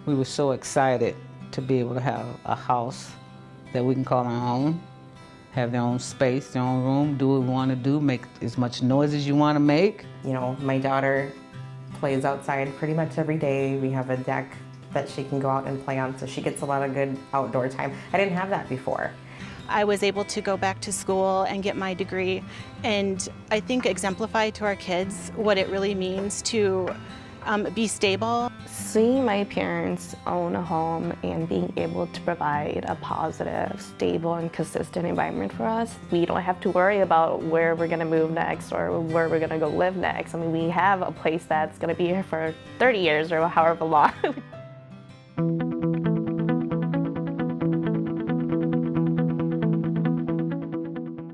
We were so excited to be able to have a house that we can call our own, have their own space, their own room, do what we want to do, make as much noise as you want to make. You know, my daughter plays outside pretty much every day. We have a deck that she can go out and play on, so she gets a lot of good outdoor time. I didn't have that before. I was able to go back to school and get my degree, and I think exemplify to our kids what it really means to be stable. Seeing my parents own a home and being able to provide a positive, stable, and consistent environment for us, we don't have to worry about where we're going to move next or where we're going to go live next. I mean, we have a place that's going to be here for 30 years or however long.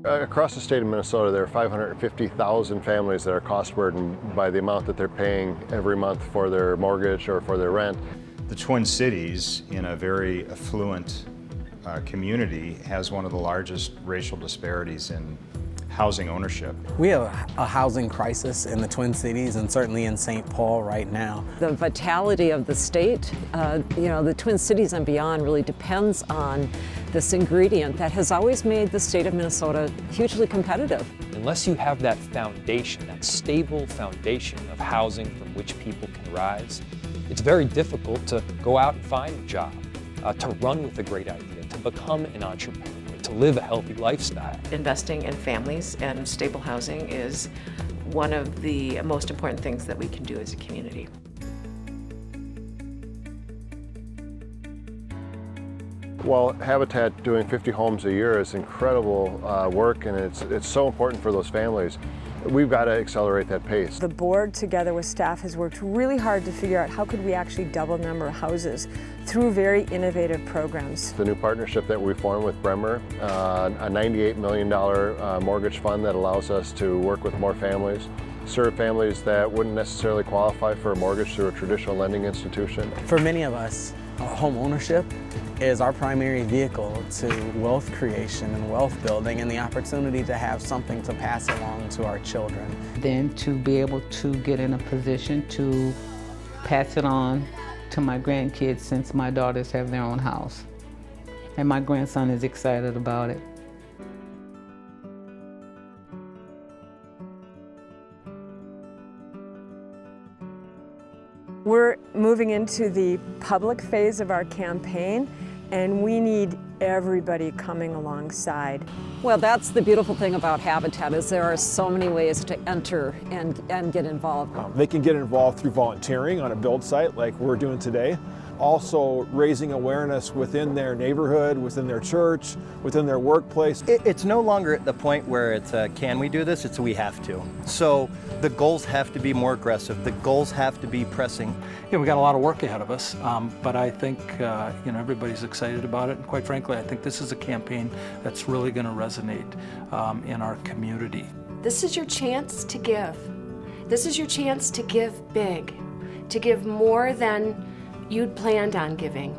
Across the state of Minnesota, there are 550,000 families that are cost burdened by the amount that they're paying every month for their mortgage or for their rent. The Twin Cities, in a very affluent community, has one of the largest racial disparities in housing ownership. We have a housing crisis in the Twin Cities and certainly in St. Paul right now. The vitality of the state, the Twin Cities and beyond really depends on this ingredient that has always made the state of Minnesota hugely competitive. Unless you have that foundation, that stable foundation of housing from which people can rise, it's very difficult to go out and find a job, to run with a great idea, to become an entrepreneur, to live a healthy lifestyle. Investing in families and stable housing is one of the most important things that we can do as a community. Well, Habitat doing 50 homes a year is incredible work, and it's so important for those families. We've got to accelerate that pace. The board, together with staff, has worked really hard to figure out how could we actually double the number of houses through very innovative programs. The new partnership that we formed with Bremer, a $98 million mortgage fund that allows us to work with more families, serve families that wouldn't necessarily qualify for a mortgage through a traditional lending institution. For many of us, home ownership is our primary vehicle to wealth creation and wealth building and the opportunity to have something to pass along to our children. Then to be able to get in a position to pass it on to my grandkids since my daughters have their own house. And my grandson is excited about it. We're moving into the public phase of our campaign, and we need everybody coming alongside. Well, that's the beautiful thing about Habitat is there are so many ways to enter and get involved. They can get involved through volunteering on a build site like we're doing today. Also raising awareness within their neighborhood, within their church, within their workplace. It's no longer at the point where it's can we do this, it's we have to. So the goals have to be more aggressive, the goals have to be pressing. Yeah, we got a lot of work ahead of us, but I think everybody's excited about it, and quite frankly, I think this is a campaign that's really going to resonate in our community. This is your chance to give. This is your chance to give big, to give more than you'd planned on giving.